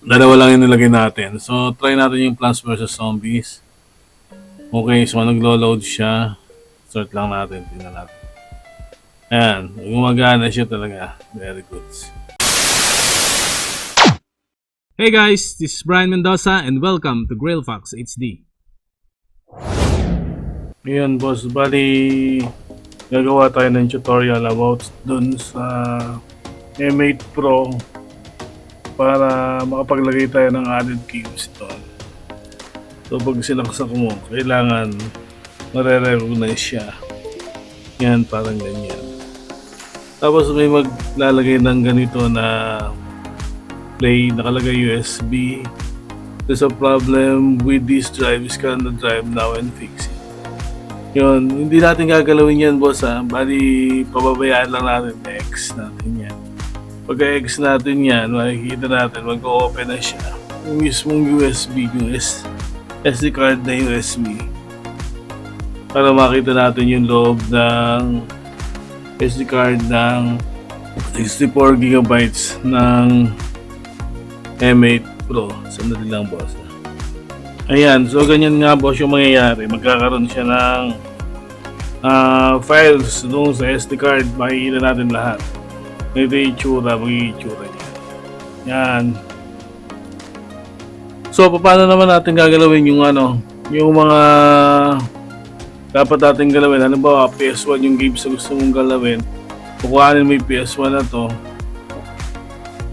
Dalawa lang yung nilagay natin. So, try natin yung Plants vs. Zombies. Okay, so naglo-load siya. Start lang natin. Tingnan natin. Ayan, gumagana siya talaga. Very good. Hey guys, this is Brian Mendoza and welcome to GrillFox HD. Ngayon boss, bali gagawa tayo ng tutorial about dun sa M8 Pro para makapaglagay tayo ng added cubes ito. So pag sinaksak mo, kailangan mare-recognize siya. Yan, parang ganyan. Tapos may maglalagay ng ganito na play, nakalagay USB. There's a problem with this drive, scan the drive now and fix it. Yun, hindi natin gagalawin yan boss ha. Bali, pababayaan lang natin, X natin yan. Pagka X natin yan, makikita natin, mag-open na siya. Yung mismong USB, yung SD card na USB. Para makita natin yung loob ng SD card ng 64 GB ng M8 Pro. Sandali lang boss. Ayan, so ganyan nga boss yung mangyayari. Magkakaroon siya ng files doon sa SD card. Makikita natin lahat. Ito yung itsura, magiging itsura niya. Yan. So, paano naman natin gagalawin yung yung mga dapat natin galawin. Halimbawa, PS1 yung games na gusto mong galawin. Kukuhanin mo yung PS1 na to.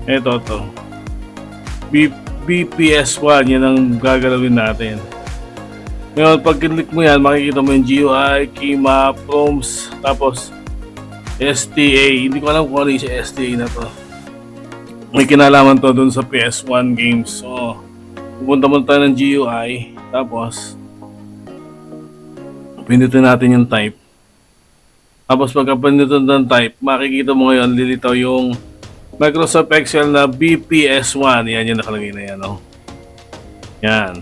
Ito to. BPS1, yan ang gagalawin natin. Ngayon, pag click mo yan, makikita mo yung GUI, keymap, prompts, tapos STA. Hindi ko alam kung ano yung STA na to. May kinalaman to dun sa PS1 games. So, pupunta mo tayo ng GUI, tapos pindutin natin yung type. Tapos pagka pindutin ng type, makikita mo ngayon, lilitaw yung Microsoft Excel na BPS1. Yan yung nakalagay na yan. Oh. Yan.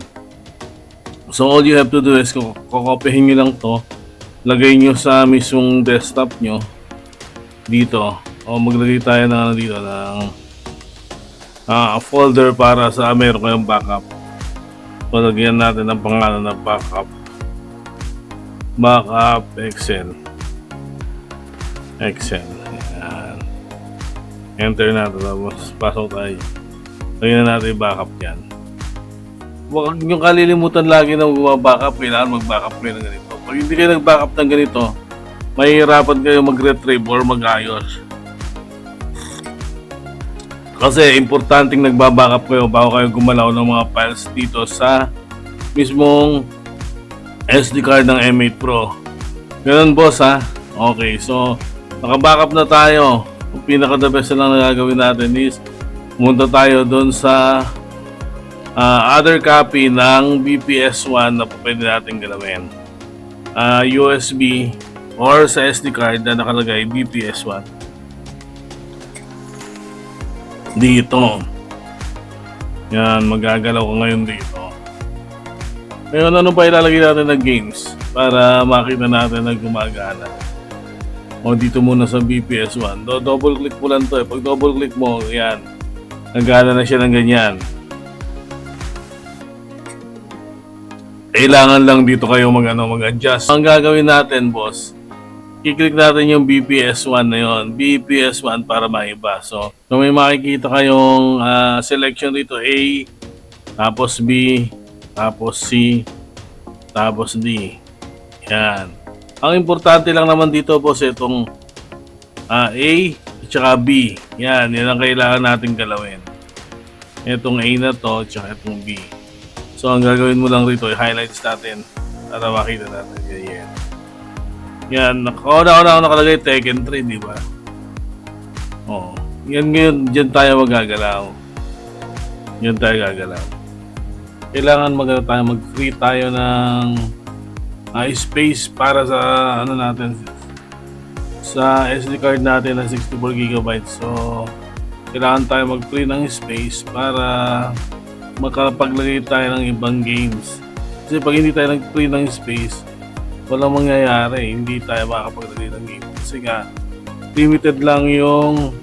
So all you have to do is kukopihin nyo lang to. Lagay nyo sa mismong desktop nyo. Dito. O maglagay tayo ng dito ng folder para sa meron kayong backup. So lagyan natin ang pangalan ng backup. Backup Excel. Excel. Yan. Enter natin, tapos pasok tayo. Lagyan na natin yung backup yan. Huwag nyo kalilimutan lagi na mag-backup. Kailangan mag-backup kayo ng ganito. Pag hindi kayo nag-backup ng ganito, mahihirapan kayo mag-retrieve or mag-ayos. Kasi importanteng nag-backup kayo bago kayo gumalaw ng mga files dito sa mismong SD card ng M8 Pro. Ganun boss ha. Okay, so naka-backup na tayo. Ang pinaka-the best na lang na gagawin natin is pumunta tayo doon sa other copy ng BPS1 na pwede natin galawin. USB or sa SD card na nakalagay BPS1. Dito. Yan, magagalaw ko ngayon dito. Ngayon, ano pa ilalagay natin na games para makita natin na gumagana? O dito muna sa BPS1. Double click mo lang to. Pag double click mo, yan. Nagana na siya ng ganyan. Kailangan lang dito kayo mag-adjust. Ang gagawin natin, boss, i-click natin yung BPS1 na yon. BPS1 para maiba. So may makikita kayong selection dito. A, tapos B, tapos C, tapos D. Yan. Ang importante lang naman dito boss itong A at saka B. Yan ang kailangan natin galawin. Itong A na to at saka itong B. So ang gagawin mo lang rito i-highlights natin para makita natin. Yan. Yan. Kauna-una nakalagay Tekken 3, di ba? Oh. Yan ngayon, dyan tayo magagalaw. Yan tayo gagalaw. Kailangan mag-free tayo ng space para sa natin sa SD card natin na 64 GB. So kailangan tayo mag-free ng space para makapaglagay tayo ng ibang games. Kasi pag hindi tayo nag-free ng space, walang mangyayari. Hindi tayo makapaglagay ng game. Kasi nga limited lang yung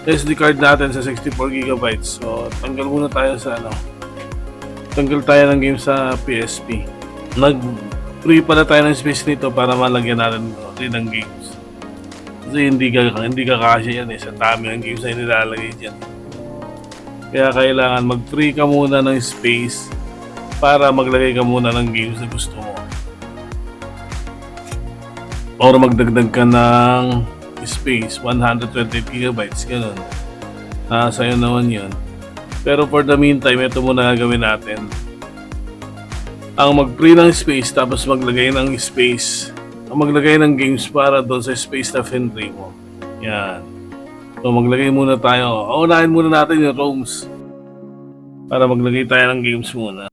SD card natin sa 64GB. So, tanggal muna tayo sa tanggal tayo ng game sa PSP. Nag-free pala tayo ng space nito para malagyan natin rin ng games. Kasi hindi ka kasya yan sa dami ng games na nilalagay dyan. Kaya kailangan mag-free ka muna ng space para maglagay ka muna ng games na gusto mo. Or magdagdag ka ng space, 128GB, ganun. Sa'yo naman yun. Pero for the meantime, ito muna gagawin natin. Ang mag-free ng space, tapos maglagay ng space. Maglagay ng games para doon sa space na finry mo. Yan. So maglagay muna tayo. Unahin muna natin yung ROMs. Para maglagay tayo ng games muna.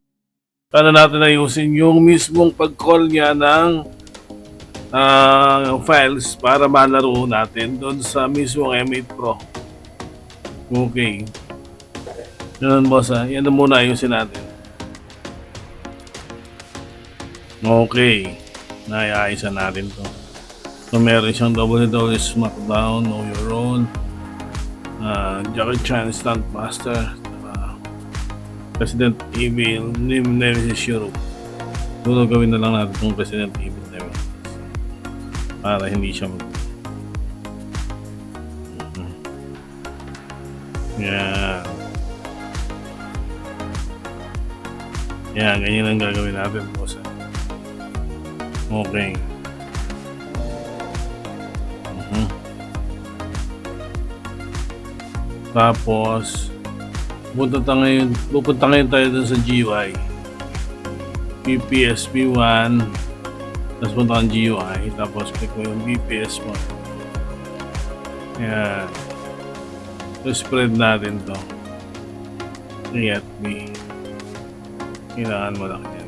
Para natin ayusin yung mismong pag-call niya ng files para malaro natin doon sa mismong M8 Pro. Okay. Yan boss ha. Yan na muna ayusin natin. Okay. Naiayusan natin to. So meron siyang WWE SmackDown, Know Your Own, Jackie Chan Stuntmaster, Resident Evil, Nemesis Europe. So gawin na lang natin itong Resident Evil Nemesis para hindi siya Yan. Yan, ganyan ang gagawin natin boss. Okay. Tapos pupunta ngayon tayo dun sa GUI. BPSP1, tapos punta kang GUI, tapos click mo yung BPS1. Yan. So spread natin to. Create me. Kailangan mo lang yan.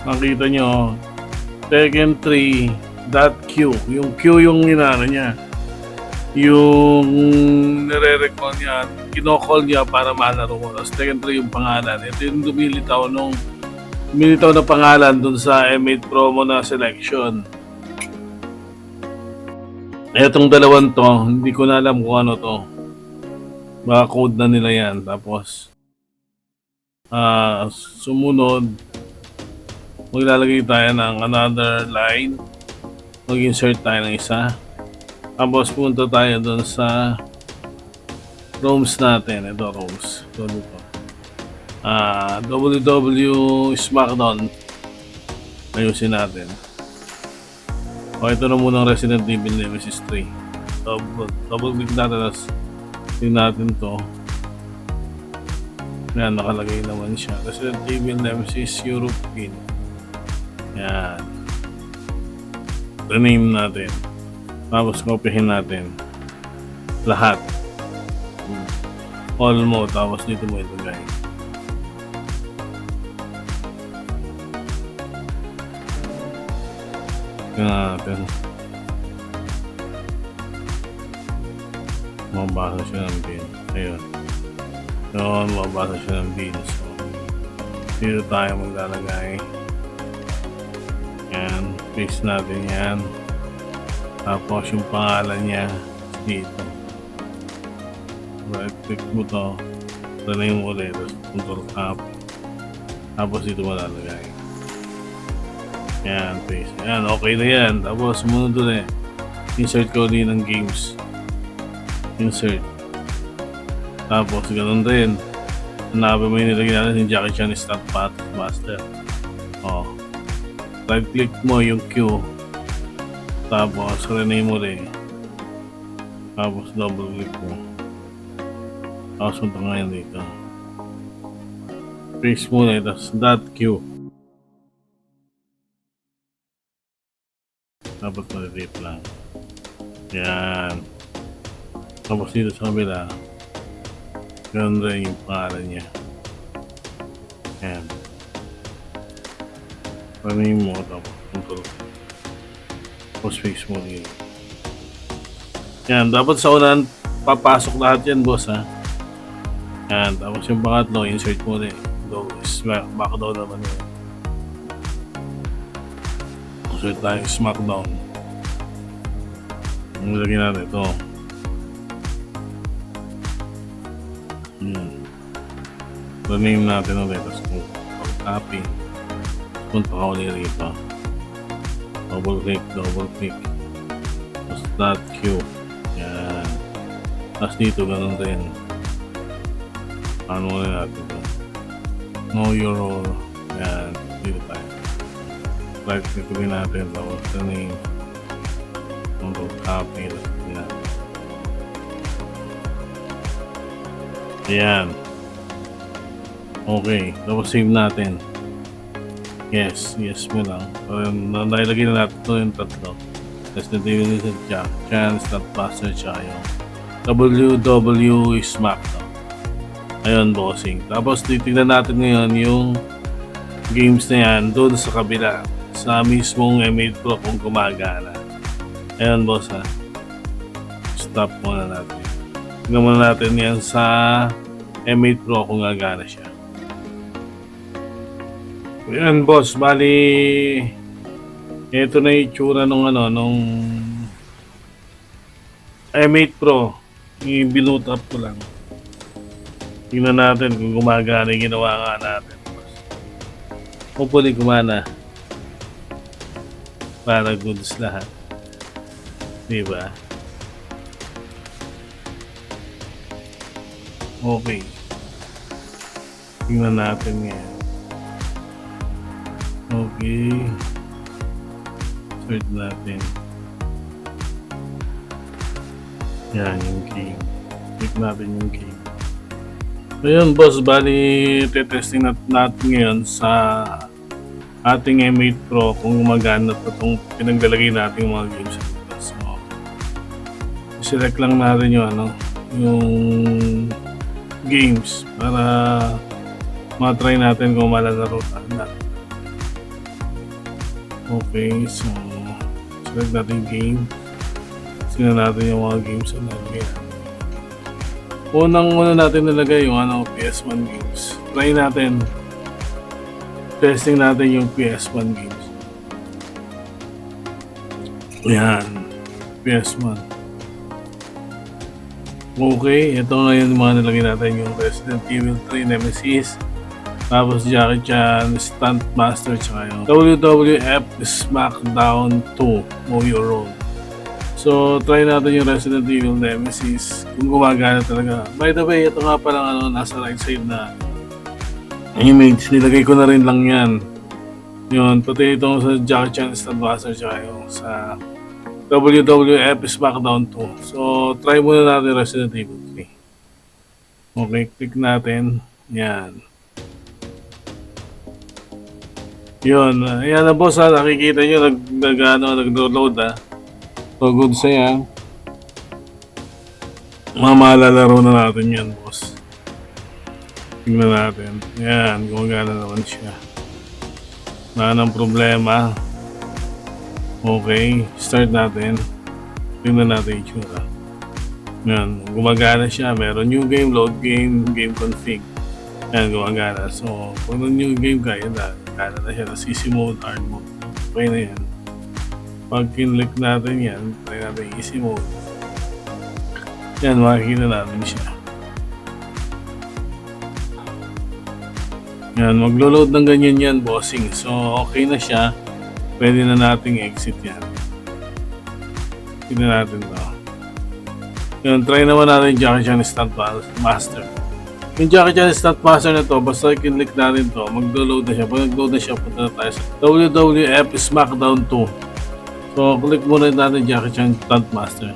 Makita nyo, Tekken 3.q. Yung Q yung inaano niya. Yung nire-recall niya, kinocall niya para malaro mo. Tapos Tekken 3 yung pangalan. Ito yung lumilitaw na pangalan dun sa M8 Pro mo na selection. Etong dalawang to, hindi ko na alam kung ano to. Baka code na nila yan. Tapos, sumunod, maglalagay tayo ng another line. Mag-insert tayo ng isa. Tapos punta tayo doon sa ROMs natin. Ito ROMs. Ito dito. WW SmackDown. Ayusin natin. O ito na muna ang Resident Evil Nemesis 3. Double click natin. Tapos tingnan natin to. Yan, nakalagay naman siya. Resident Evil Nemesis European. Yan. Rename natin. Tapos copyhin natin. Lahat. All mo. Tapos dito mo ilagay. Tingnan natin. Mabasa siya ng bin. Ayun. Yun, mabasa siya ng bin. So, dito tayo maglalagay. Yan, paste natin yan. Tapos yung pangalan niya dito. Right click mo to. Tanay mo ulit. Tapos control up. Tapos dito malalagay. Yan, paste. Yan, okay na yan. Tapos sumunod ulit. Insert ko din ng games. Insert. Tapos ganun rin. Hanapin mo yung nilagay natin yung Jackie Chan Stuntmaster. Right click mo yung Q. Tapos rename mo rin. Tapos double click mo. Tapos punta ngayon dito. Paste mo rin. Tapos .q. Dapat ma-delete lang. Yan. Tapos dito sa kabila. Ganun rin yung pangalan niya. Yan. Rename mo. Tapos control. Tapos fix mo rin. Yan. Dapat sa unahan papasok lahat yan, boss, ha. Yan. Tapos yung pangatlo, insert mo rin. Back daw naman yun. Search tayo SmackDown. Nilagyan natin ito. Name natin ulit. Tapos kung copy, punta ka ulit rito. Double click. Tapos .q. Yan. Tapos dito ganun din. Ano ulit natin ito? Know your role. Yan. Dito tayo. Right click ulit natin. Tapos the name. Control copy. Tapos yan. Ayan. Okay. Tapos save natin. Yes mo lang. Nailagay na natin ito yung tatlo. Resident Evil is Jack Chan, Stuntmaster, tsaka yung WW SmackDown. Ayun, bossing. Tapos titignan natin ngayon yung games na yan doon sa kabila. Sa mismong M8 Pro kung gumagana. Ayun, boss ha. Stop muna natin. Tignan muna natin yan sa M8 Pro kung gagana siya. Yan boss, bali ito na yung itsura nung M8 Pro. I-binoot up ko lang. Tingnan natin kung gumagana yung ginawa nga natin. Hopefully gumana. Para goods lahat. Diba? Okay. Tingnan natin yan. Okay. Search natin. Yan yung key. Click natin yung key. So yun boss, bali tetesting natin ngayon sa ating M8 Pro kung gumagana ito itong pinaglalagay natin yung mga games dito. So, select lang natin yung yung games para matry natin kung malalaro natin. Okay, so select natin yung game. Sino natin yung mga games na nalagay natin. Unang natin nilagay yung PS1 games. Try natin. Testing natin yung PS1 games. Ayan. PS1. Okay, ito ngayon yung mga nilagay natin yung Resident Evil 3 Nemesis. Tapos Jackie Chan, Stuntmaster, tsaka yung WWF SmackDown 2, Know Your Role. So, try natin yung Resident Evil Nemesis kung gumagana talaga. By the way, ito nga palang nasa right side na image. Nilagay ko na rin lang yan. Yun, pati itong sa Jackie Chan, Stuntmaster, tsaka yung sa WWF SmackDown 2. So, try muna natin Resident Evil 3. Okay, click natin. Yan. Yun, ayan na boss ha, nakikita nyo nag-download ha. So good sa yan. Malalaro na natin yan boss. Tingnan natin. Ayan, gumagana naman siya. Wala nang problema. Okay, start natin. Tingnan natin yung itsura. Ayan, gumagana siya. Meron new game, load game, game config. Ayan, gumagana. So, pag new game ka, yan gana na siya. Easy mode, hard mode. Okay na yan. Pag kinlik natin yan, try natin easy mode. Yan, makikita natin siya. Yan, maglo-load ng ganyan yan, bossing. So, okay na siya. Pwede na nating exit yan. Tignan natin to. Yan, try naman natin Jackie Chan Stuntmaster. Yung Jackie Chan Stuntmaster na to, basta kinlik natin to, maglo-load na siya. Pag nag-load na siya, punta na tayo sa WWF SmackDown 2. So, click muna natin Jackie Chan Stuntmaster.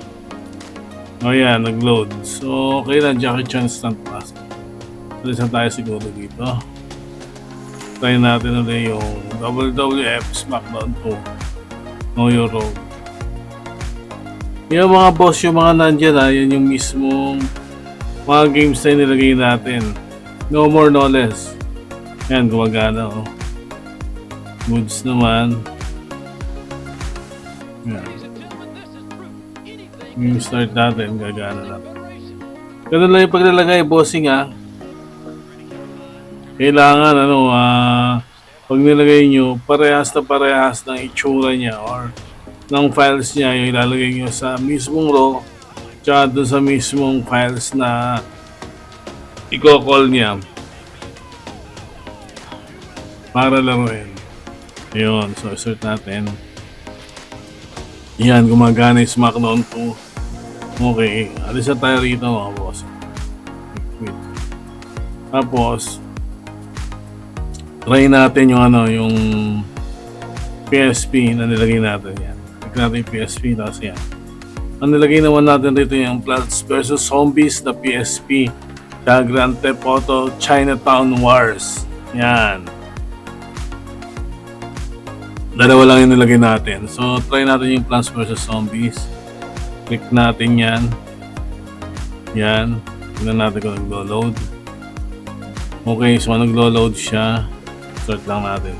O yan, nag-load. So, okay na Jackie Chan Stuntmaster. Alisan tayo siguro dito. Try natin ulit yung WWF SmackDown 2. Know Your Role. Yung mga boss, yung mga nandyan ha, yan yung mismong mga games na nilagay natin. No more, no less. Yan, gumagana oh. Goods naman. Yan. Yung start natin, gagana natin. Ganun lang yung paglalagay, bossing ha. Kailangan Pag nilagay nyo, parehas na parehas ng itsura niya or ng files niya, yung ilalagay nyo sa mismong raw tsaka dun sa mismong files na i-call niya para laruin. Yun, so start natin. Yan, gumagana yung Smackdown 2. Okay, alis na tayo rito mga boss. Wait. Tapos, try natin yung yung PSP na nilagay natin yan. Click natin yung PSP, tapos yan. Ang nilagay naman natin dito yung Plants vs Zombies na PSP. Sa Grand Theft Auto Chinatown Wars. Yan. Dalawa lang yung nilagay natin. So, try natin yung Plants vs Zombies. Click natin yan. Yan. Tignan natin kung naglo-load. Okay, so naglo-load siya. Start lang natin.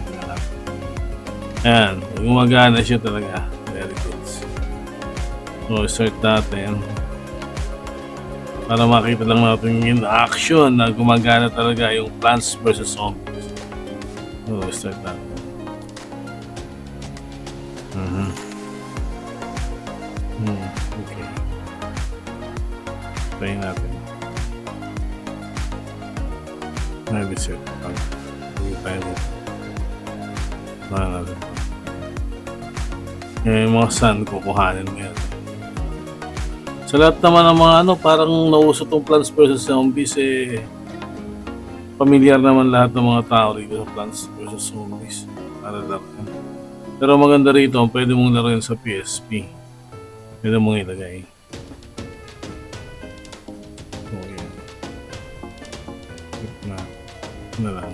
Ayan. Gumagana siya talaga. Very good. So, start natin. Para makita lang natin in action na gumagana talaga yung Plants vs Zombies. So, start natin. Okay. Try natin. Reset. Hindi tayo dito. Try natin. Yung mga sun, kukuhanin mo yan. Sa lahat naman ng mga parang nauso tong Plants vs Zombies familiar naman lahat ng mga tao rito sa Plants vs Zombies. Para lang. Pero maganda rito, pwede mong laruin sa PSP. Pwede mong ilagay. Okay. Na lang.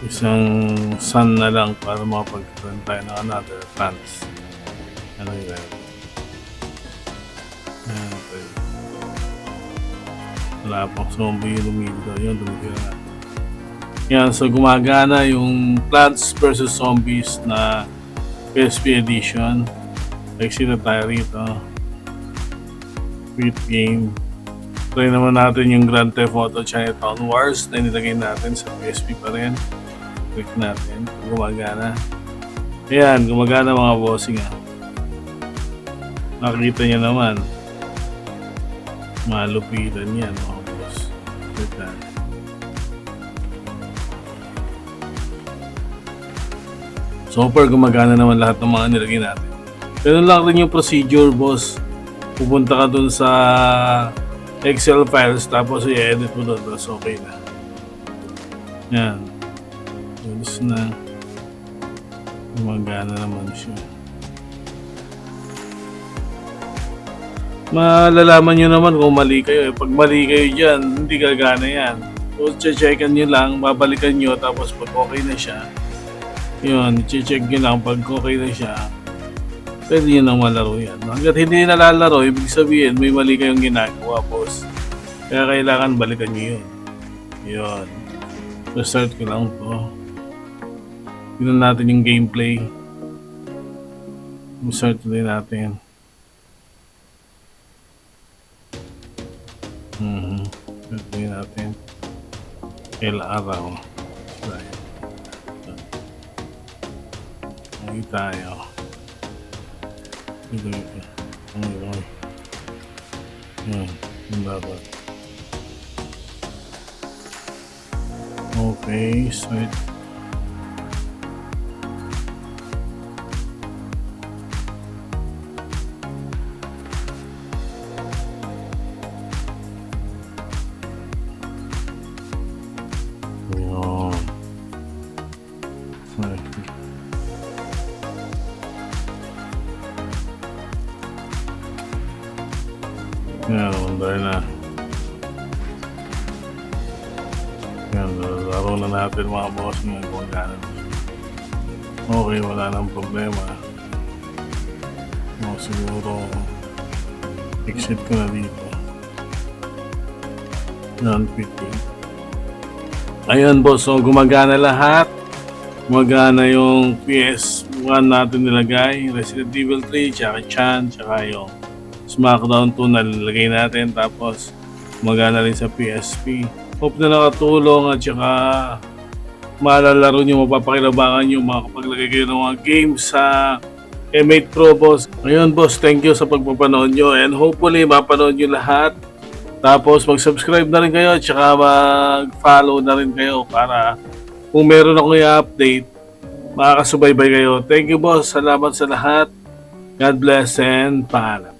Isang sun na lang para makapagkaroon tayo ng another plants. Ano yun? Ayan, pwede. Wala pang zombie yung lumito. Yun, lumito na. Yan, so gumagana yung Plants vs Zombies na PSP edition. Exit na tayo rito. Quit game. Try naman natin yung Grand Theft Auto Chinatown Wars na nilagay natin sa PSP pa rin. Click natin. Gumagana. Ayan, gumagana mga bossing ha. Nakikita nyo naman. Malupitan yan mga boss. Click natin. So far, gumagana naman lahat ng mga nilagay natin. Pero lang rin yung procedure, boss. Pupunta ka dun sa Excel files, tapos i-edit mo doon, tapos okay na. Yan. Tapos na. Gumagana naman siya. Malalaman nyo naman kung mali kayo. Pag mali kayo dyan, hindi gagana yan. So, checkan nyo lang, babalikan nyo, tapos pag okay na siya, yun, check nyo lang pag okay na siya, pwede nyo nang malaro yan. Hanggat hindi nalalaro, ibig sabihin may mali kayong ginagawa, boss. Kaya kailangan balikan nyo yun. Yun. So start ko lang to. Tignan natin yung gameplay. Start din natin. Start din natin. Araw. Hindi tayo. Ito. Yan. Yung dapat. Okay. Start. Yan. Start. Yan, dahil na. Yan, laro na natin mga boss ng kung gano'n. Okay, wala nang problema. Siguro, exit ko na dito. Yan, quitting. Ayun boss, so gumagana lahat. Gumagana yung PS1 natin nilagay, Resident Evil 3, tsaka Chan, tsaka yung Smackdown 2 na nilagay natin, tapos gumagana rin sa PSP. Hope na nakatulong at saka malalaro nyo, mapapakinabangan nyo makapaglagay kayo ng mga games sa M8 Pro, boss. Ngayon, boss, thank you sa pagpapanood nyo and hopefully mapanood nyo lahat. Tapos mag-subscribe na rin kayo at saka mag-follow na rin kayo para kung meron akong i-update, makakasubaybay kayo. Thank you, boss. Salamat sa lahat. God bless and paalam.